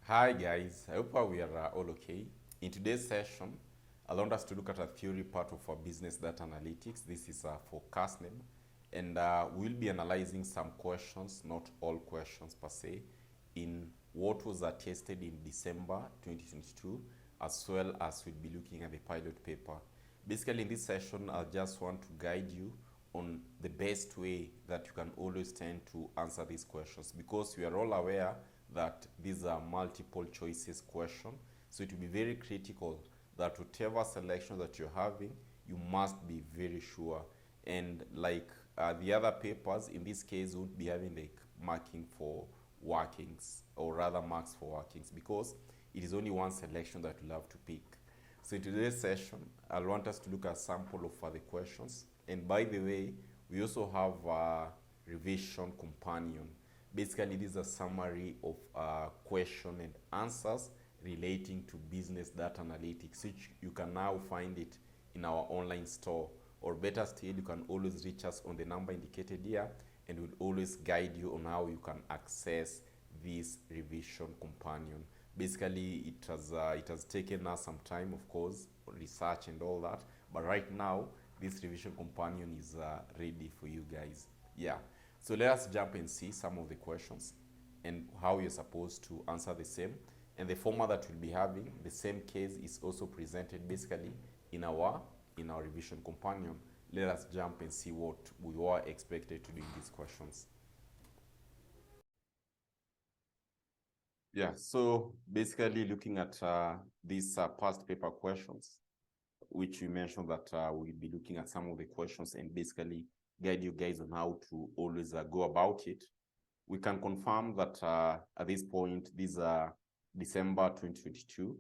Hi guys, I hope we are all okay. In today's session, I want us to look at a theory part of our business data analytics. This is for Kasneb, and we'll be analyzing some questions, not all questions per se, in what was tested in December 2022, as well as we'll be looking at the pilot paper. Basically, in this session, I just want to guide you on the best way that you can always tend to answer these questions, because we are all aware that these are multiple choices question. So it will be very critical that whatever selection that you're having, you must be very sure. And like the other papers, in this case, we would be having like marking for workings, or rather marks for workings, because it is only one selection that you'll have to pick. So in today's session, I want us to look at a sample of the questions. And by the way, we also have a revision companion. Basically, this is a summary of question and answers relating to business data analytics, which you can now find it in our online store. Or better still, you can always reach us on the number indicated here, and we'll always guide you on how you can access this revision companion. Basically, it has taken us some time, of course, research and all that, but right now this revision companion is ready for you guys. Yeah, so let us jump and see some of the questions and how you're supposed to answer the same. And the format that we'll be having, the same case is also presented basically in our revision companion. Let us jump and see what we were expected to do in these questions. Yeah, so basically looking at these past paper questions, which we mentioned that we'll be looking at some of the questions and basically guide you guys on how to always go about it. We can confirm that at this point, these are December 2022.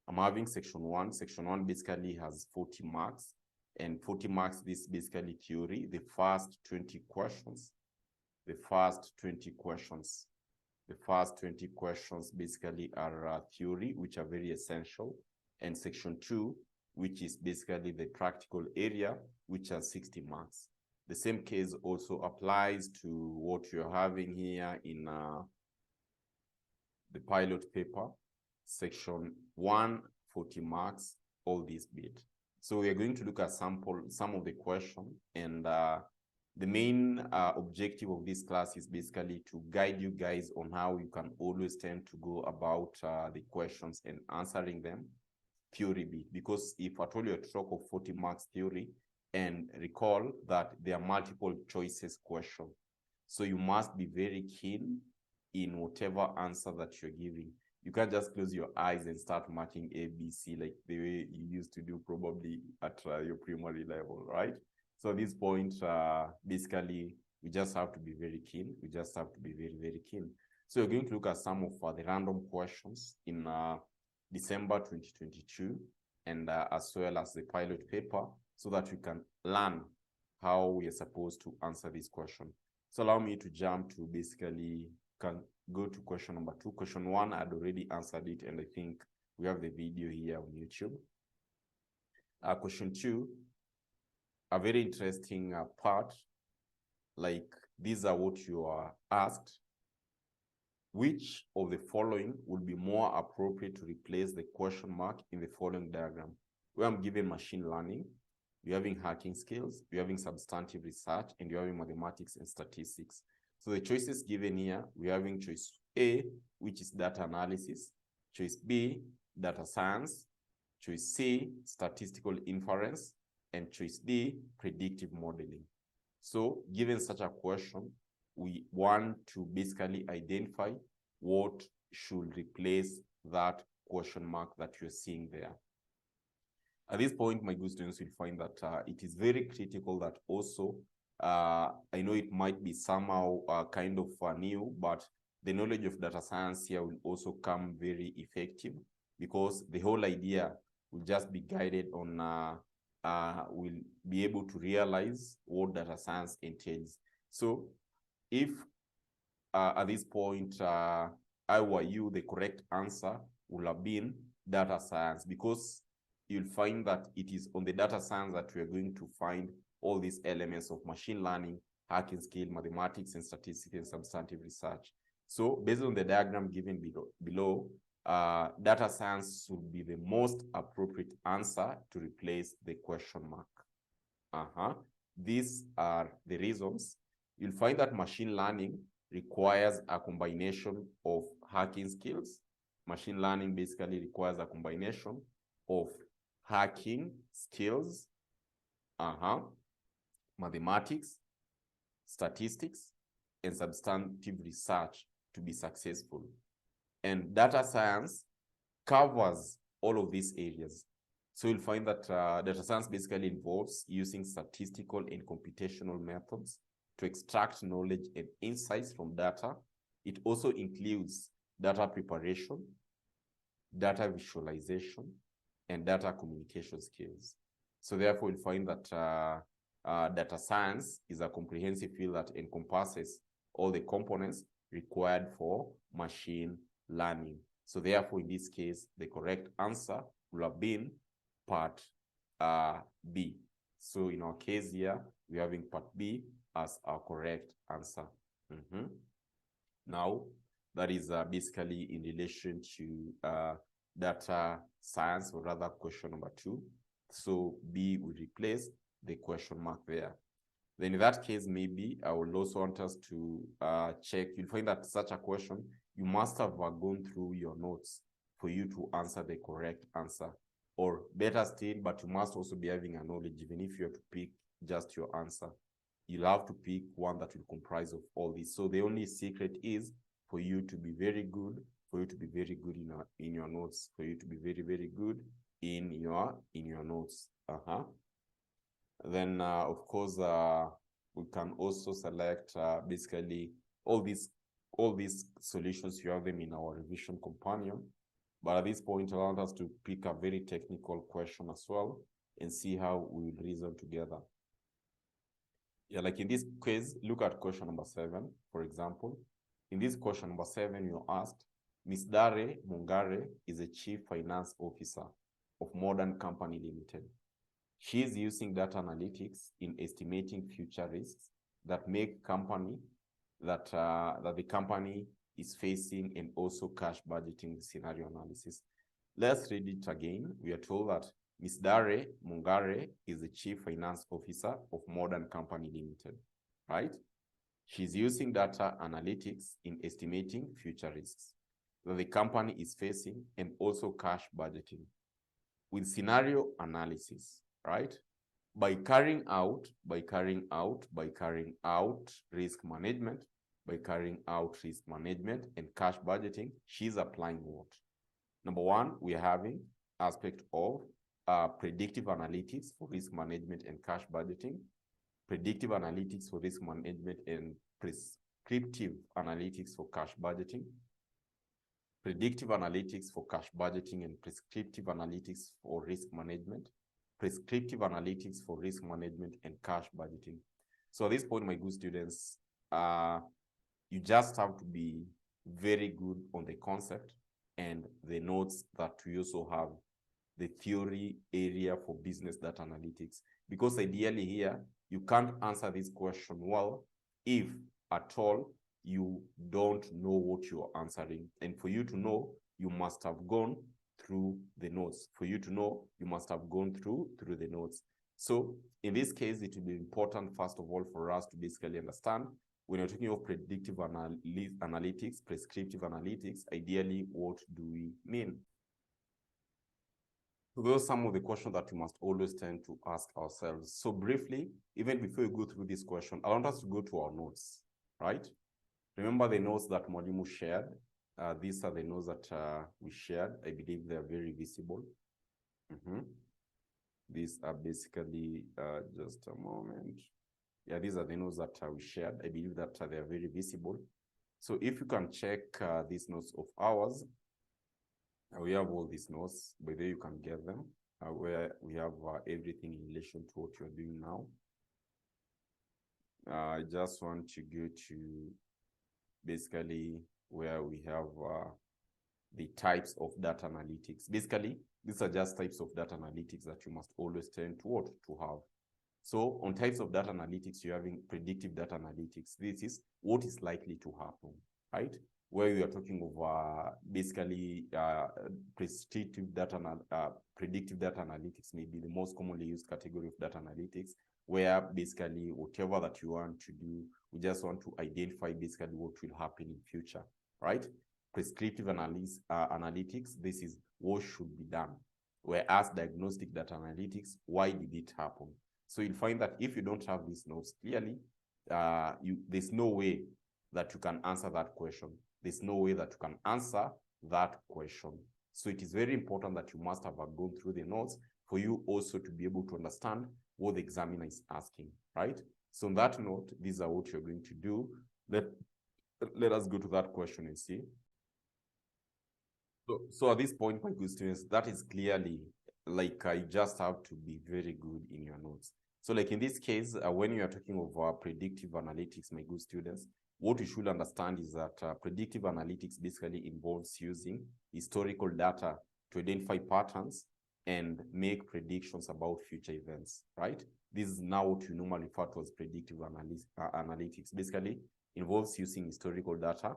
I'm having section 1. Section 1 basically has 40 marks, and 40 marks, this basically theory. The first 20 questions basically are theory, which are very essential, and section 2, which is basically the practical area, which has 60 marks. The same case also applies to what you're having here in the pilot paper. Section 1, 40 marks, all this bit. So we are going to look at some of the questions, and the main objective of this class is basically to guide you guys on how you can always tend to go about the questions and answering them theory bit. Because if I told you a talk of 40 marks theory, and recall that there are multiple choices question, so you must be very keen in whatever answer that you're giving. You can't just close your eyes and start marking A, B, C like the way you used to do probably at your primary level, right? So at this point, basically, we just have to be very keen. We just have to be very, very keen. So we're going to look at some of the random questions in December 2022, and as well as the pilot paper, so that we can learn how we are supposed to answer this question. So allow me to jump to basically can go to question number 2. Question 1, I'd already answered it, and I think we have the video here on YouTube. Question 2, a very interesting part, like these are what you are asked. Which of the following would be more appropriate to replace the question mark in the following diagram? Where I'm given machine learning, you're having hacking skills, you're having substantive research, and you're having mathematics and statistics. So the choices given here, we're having choice A, which is data analysis, choice B, data science, choice C, statistical inference, and choice D, predictive modeling. So given such a question, we want to basically identify what should replace that question mark that you're seeing there. At this point, my good students will find that it is very critical that also, I know it might be somehow kind of new, but the knowledge of data science here will also come very effective, because the whole idea will just be guided on, will be able to realize what data science entails. So if at this point, I were you, the correct answer would have been data science, because you'll find that it is on the data science that we are going to find all these elements of machine learning, hacking skill, mathematics and statistics and substantive research. So based on the diagram given below, data science should be the most appropriate answer to replace the question mark. These are the reasons. You'll find that machine learning requires a combination of hacking skills. Machine learning basically requires a combination of hacking skills, mathematics, statistics, and substantive research to be successful. And data science covers all of these areas. So you'll find that data science basically involves using statistical and computational methods to extract knowledge and insights from data. It also includes data preparation, data visualization, and data communication skills. So therefore, you'll find that data science is a comprehensive field that encompasses all the components required for machine learning. So therefore, in this case, the correct answer will have been part B. So in our case here, we're having part B as our correct answer. Now, that is basically in relation to data science, or rather question number 2. So B will replace the question mark there. Then in that case, maybe I will also want us to check. You'll find that such a question, you must have gone through your notes for you to answer the correct answer. Or better still, but you must also be having a knowledge, even if you have to pick just your answer. You'll have to pick one that will comprise of all this. So the only secret is for you to be very good, in your notes, for you to be very, very good in your notes. Then, of course, we can also select basically all these solutions. You have them in our revision companion. But at this point, I want us to pick a very technical question as well and see how we will reason together. Yeah, like in this case, look at question number 7, for example. In this question number 7, you're asked, Ms. Dare Mungare is a chief finance officer of Modern Company Limited. She is using data analytics in estimating future risks that make company that the company is facing, and also cash budgeting scenario analysis. Let's read it again. We are told that Ms. Dare Mungare is the chief finance officer of Modern Company Limited, right? She's using data analytics in estimating future risks that the company is facing, and also cash budgeting with scenario analysis, right? By carrying out risk management, and cash budgeting, she's applying what? Number 1, we're having aspect of predictive analytics for risk management and cash budgeting, predictive analytics for risk management and prescriptive analytics for cash budgeting, predictive analytics for cash budgeting and prescriptive analytics for risk management, prescriptive analytics for risk management and cash budgeting. So at this point, my good students, you just have to be very good on the concept and the notes that we also have the theory area for business data analytics. Because ideally here, you can't answer this question well if at all you don't know what you're answering. And for you to know, you must have gone through the notes. For you to know, you must have gone through the notes. So in this case, it will be important, first of all, for us to basically understand when you're talking of predictive analytics, prescriptive analytics, ideally, what do we mean? So those are some of the questions that we must always tend to ask ourselves. So briefly, even before we go through this question, I want us to go to our notes, right? Remember the notes that Mwalimu shared. These are the notes that we shared. I believe they are very visible. These are basically, just a moment. Yeah, these are the notes that we shared. I believe that they are very visible. So if you can check these notes of ours, we have all these notes, but there you can get them, where we have everything in relation to what you're doing now. I just want to go to basically where we have the types of data analytics. Basically, these are just types of data analytics that you must always tend to have. So on types of data analytics, you're having predictive data analytics. This is what is likely to happen, right? where we are talking of basically predictive data analytics may be the most commonly used category of data analytics, where basically whatever that you want to do, we just want to identify basically what will happen in future, right? Prescriptive analytics, this is what should be done. Whereas diagnostic data analytics, why did it happen? So you'll find that if you don't have these notes, clearly, there's no way that you can answer that question. There's no way that you can answer that question. So it is very important that you must have gone through the notes for you also to be able to understand what the examiner is asking, right? So on that note, these are what you're going to do. Let us go to that question and see. So at this point, my good students, that is clearly like you just have to be very good in your notes. So like in this case, when you are talking of predictive analytics, my good students, what you should understand is that predictive analytics basically involves using historical data to identify patterns and make predictions about future events, right? This is now what you normally refer to as predictive analytics. Basically involves using historical data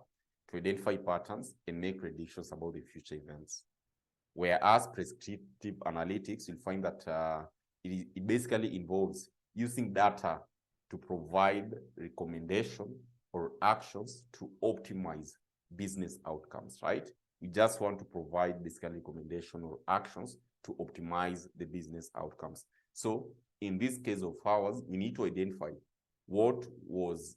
to identify patterns and make predictions about the future events. Whereas prescriptive analytics, you'll find that it basically involves using data to provide recommendation or actions to optimize business outcomes, right? We just want to provide basically recommendation or actions to optimize the business outcomes. So in this case of ours, we need to identify what was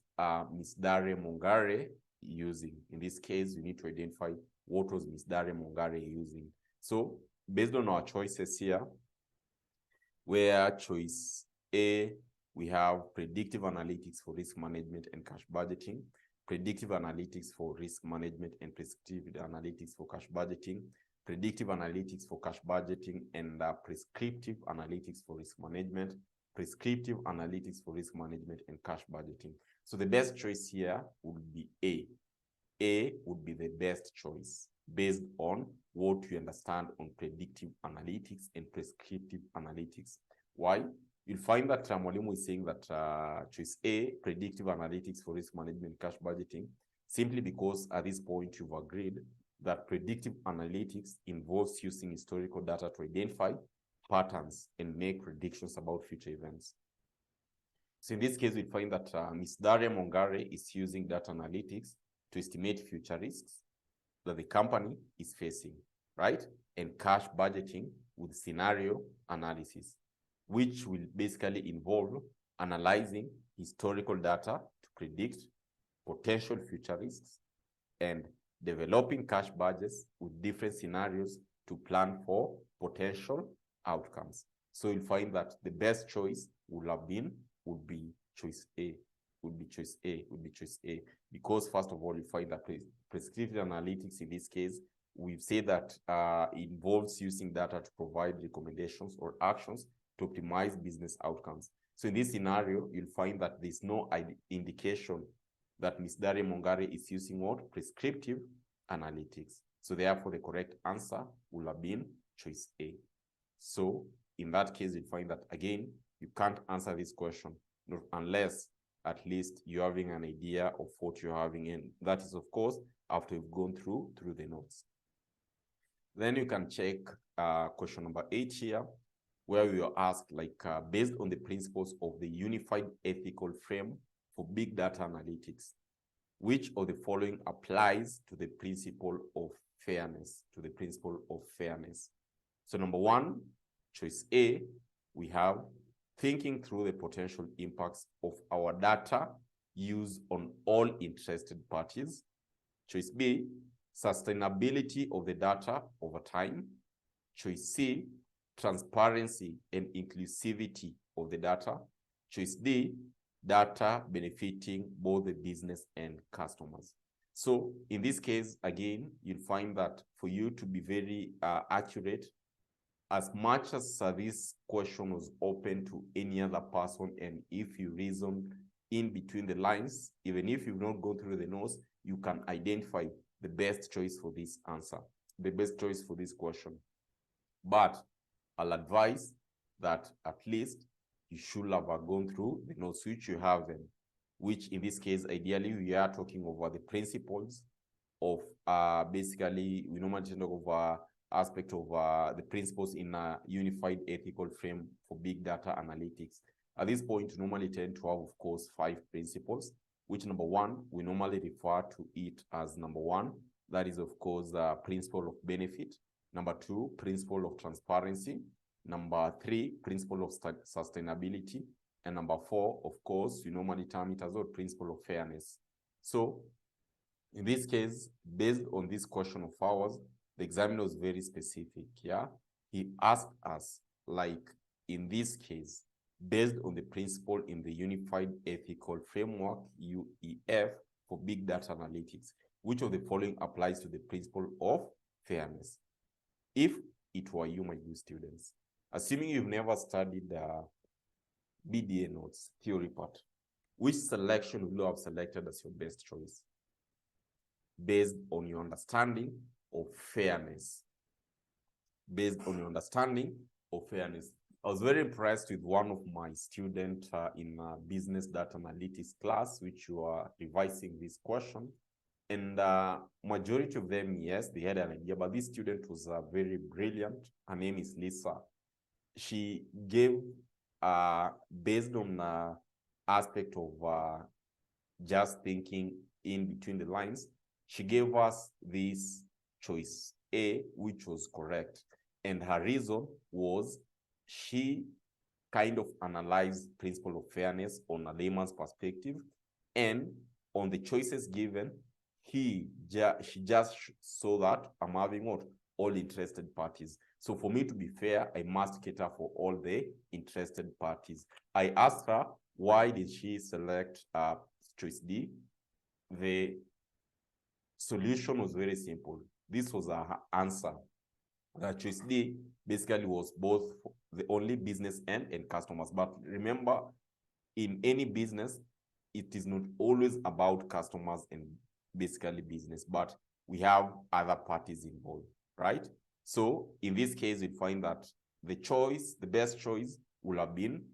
Ms. Dare Mongare using. In this case, we need to identify what was Ms. Dare Mongare using. So based on our choices here, where choice A, we have predictive analytics for risk management and cash budgeting, predictive analytics for risk management and prescriptive analytics for cash budgeting, predictive analytics for cash budgeting, and prescriptive analytics for risk management, prescriptive analytics for risk management and cash budgeting. So the best choice here would be A. A would be the best choice based on what you understand on predictive analytics and prescriptive analytics. Why? You'll find that Mwalimu is saying that choice A, predictive analytics for risk management, cash budgeting, simply because at this point you've agreed that predictive analytics involves using historical data to identify patterns and make predictions about future events. So in this case, we find that Ms. Dare Mongare is using data analytics to estimate future risks that the company is facing, right? And cash budgeting with scenario analysis, which will basically involve analyzing historical data to predict potential future risks and developing cash budgets with different scenarios to plan for potential outcomes. So you'll find that the best choice would be choice A, because first of all, you find that prescriptive analytics in this case, we've said that involves using data to provide recommendations or actions to optimize business outcomes. So in this scenario, you'll find that there's no indication that Ms. Dare Mongare is using what? Prescriptive analytics. So therefore, the correct answer will have been choice A. So in that case, you'll find that, again, you can't answer this question unless at least you're having an idea of what you're having. And that is, of course, after you've gone through the notes. Then you can check question number 8 here, where we are asked, like, based on the principles of the unified ethical frame for big data analytics, which of the following applies to the principle of fairness, So number 1, choice A, we have thinking through the potential impacts of our data use on all interested parties. Choice B, sustainability of the data over time. Choice C, transparency and inclusivity of the data. Choice D, data benefiting both the business and customers. So in this case, again, you'll find that for you to be very accurate, as much as this question was open to any other person, and if you reason in between the lines, even if you've not gone through the notes, you can identify the best choice for this answer, the best choice for this question. But I'll advise that at least you should have gone through the notes, which you have them, which in this case, ideally, we are talking over the principles of basically, we normally talk of aspect of the principles in a unified ethical frame for big data analytics. At this point, we normally tend to have, of course, 5 principles, which number 1, we normally refer to it as number 1. That is, of course, principle of benefit. Number 2, principle of transparency. Number 3, principle of sustainability. And number 4, of course, we normally term it as well, principle of fairness. So in this case, based on this question of ours, the examiner was very specific, yeah? He asked us, like in this case, based on the principle in the Unified Ethical Framework, UEF, for big data analytics, which of the following applies to the principle of fairness? If it were you, my new students, assuming you've never studied BDA notes, theory part, which selection would you have selected as your best choice based on your understanding of fairness? Based on your understanding of fairness. I was very impressed with one of my students in business data analytics class, which you are revising this question. And majority of them, yes, they had an idea, but this student was very brilliant. Her name is Lisa. She gave, based on aspect of just thinking in between the lines, she gave us this choice A, which was correct. And her reason was she kind of analyzed principle of fairness on a layman's perspective, and on the choices given, she just saw that I'm having what? All interested parties. So for me to be fair, I must cater for all the interested parties. I asked her, why did she select choice D? The solution was very simple. This was her answer. Choice D basically was both the only business end and customers. But remember, in any business, it is not always about customers and basically business, but we have other parties involved, right? So in this case, we find that the best choice will have been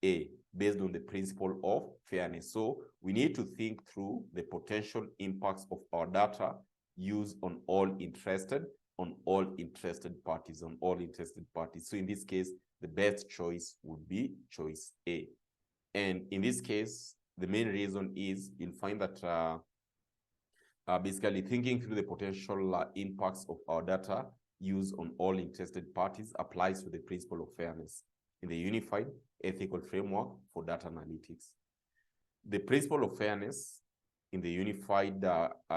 A, based on the principle of fairness. So we need to think through the potential impacts of our data used on all interested parties. So in this case, the best choice would be choice A. And in this case, the main reason is you'll find that basically thinking through the potential impacts of our data used on all interested parties applies to the principle of fairness in the Unified Ethical Framework for Data Analytics. The principle of fairness in the Unified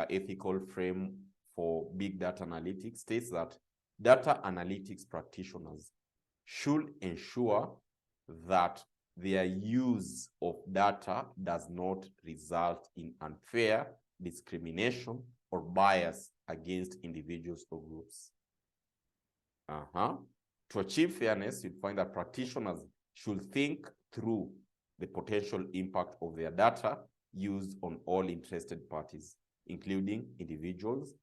Ethical Frame for Big Data Analytics states that data analytics practitioners should ensure that their use of data does not result in unfair discrimination or bias against individuals or groups. To achieve fairness, you'll find that practitioners should think through the potential impact of their data used on all interested parties, including individuals,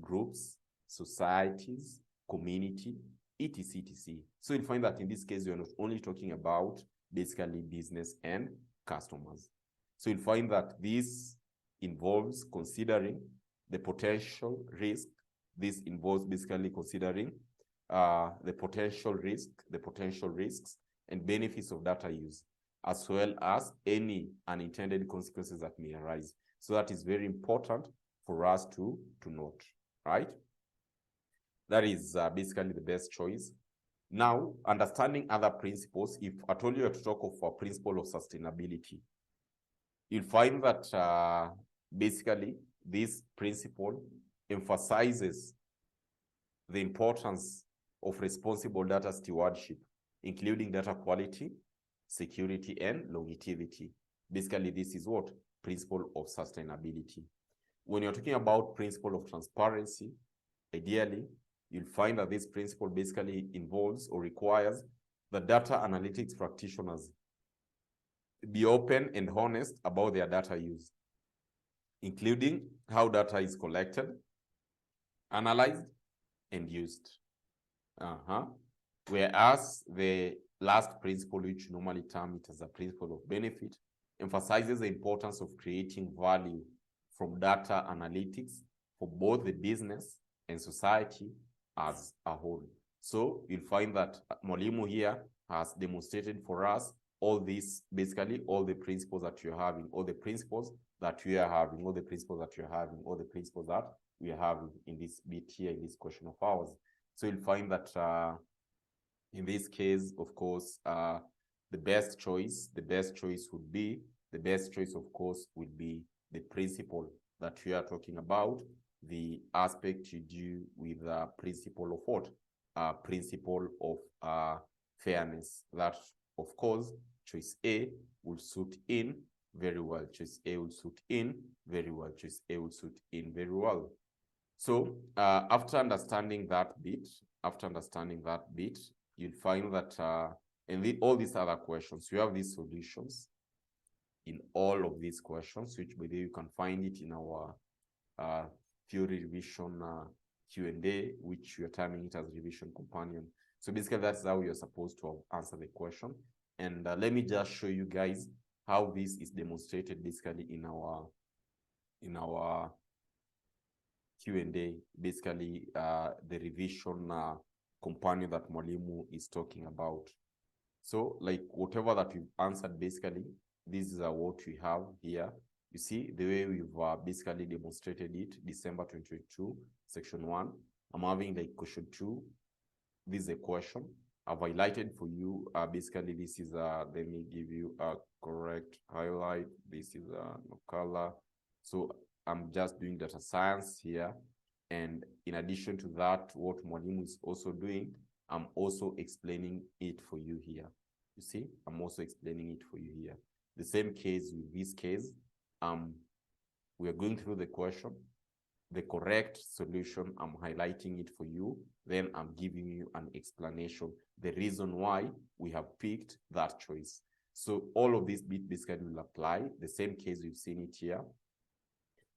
groups, societies, community, etc., etc. So you'll find that in this case, we're not only talking about basically business and customers. So you'll find that this involves considering the potential risk. This involves basically considering the potential risks and benefits of data use, as well as any unintended consequences that may arise. So that is very important for us to note, right? That is basically the best choice. Now, understanding other principles, if I told you to talk of a principle of sustainability, you'll find that basically this principle emphasizes the importance of responsible data stewardship, including data quality, security, and longevity. Basically, this is what? Principle of sustainability. When you're talking about principle of transparency, ideally, you'll find that this principle basically involves or requires the data analytics practitioners be open and honest about their data use, including how data is collected, analyzed, and used. Whereas the last principle, which normally term it as a principle of benefit, emphasizes the importance of creating value from data analytics for both the business and society as a whole. So you'll find that Mwalimu here has demonstrated for us all these, basically all the principles that you're having, all the principles that we are having, all the principles that you're having, all the principles that we are having in this bit here, in this question of ours. So you'll find that in this case, of course, the best choice would be, the best choice, of course, would be the principle that we are talking about, the aspect to do with the principle of what? Principle of fairness. That, of course, choice A will suit in very well. Choice A will suit in very well. Choice A will suit in very well. So after understanding that bit, you'll find that in all these other questions, you have these solutions in all of these questions, which by the way, you can find it in our theory revision Q&A, which we are terming it as revision companion. So basically, that's how you're supposed to answer the question. And let me just show you guys how this is demonstrated basically in our Q&A, basically the revision companion that Mwalimu is talking about. So like whatever that we've answered, basically, this is what we have here. You see the way we've basically demonstrated it, December 2022, section 1. I'm having like question 2. This is a question I've highlighted for you. Basically, this is let me give you a correct highlight. This is no color. So I'm just doing data science here. And in addition to that, what Mwalimu is also doing, I'm also explaining it for you here. You see, I'm also explaining it for you here. The same case with this case. We are going through the question, the correct solution, I'm highlighting it for you, then I'm giving you an explanation, the reason why we have picked that choice. So all of this bit basically will apply, the same case we've seen it here.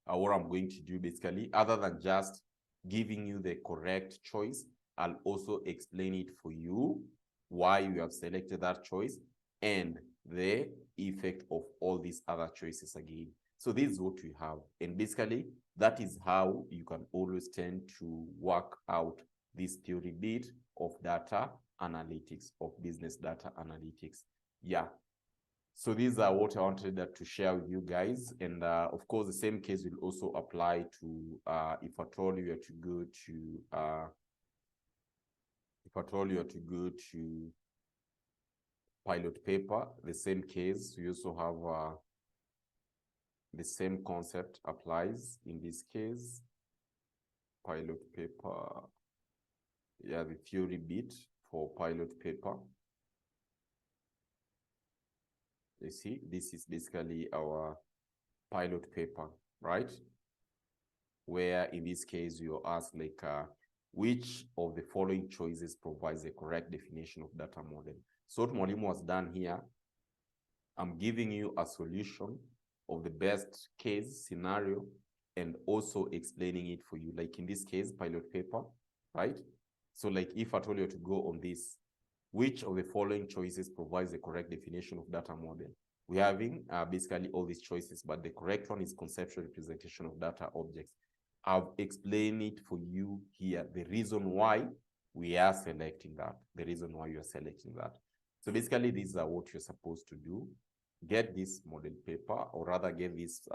What I'm going to do basically, other than just giving you the correct choice, I'll also explain it for you, why you have selected that choice, and the effect of all these other choices again. So this is what we have. And basically, that is how you can always tend to work out this theory bit of data analytics, of business data analytics. Yeah. So these are what I wanted to share with you guys. And of course, the same case will also apply to if at all you are to go to pilot paper, the same case, we also have the same concept applies in this case. Pilot paper, yeah, the theory bit for pilot paper. You see, this is basically our pilot paper, right? Where in this case, you ask like, which of the following choices provides the correct definition of data model? So what Mwalimu has done here, I'm giving you a solution of the best case scenario and also explaining it for you. Like in this case, pilot paper, right? So like if I told you to go on this, which of the following choices provides the correct definition of data model? We're having basically all these choices, but the correct one is conceptual representation of data objects. I've explained it for you here, the reason why we are selecting that, the reason why you are selecting that. So basically, these are what you're supposed to do. Get this model paper, or rather get this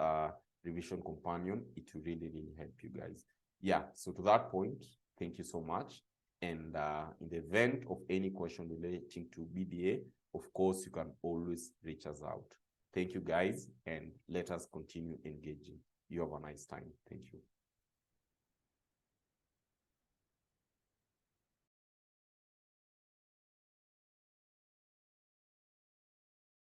revision companion. It will really, really help you guys. Yeah, so to that point, thank you so much. And in the event of any question relating to BDA, of course, you can always reach us out. Thank you, guys, and let us continue engaging. You have a nice time. Thank you.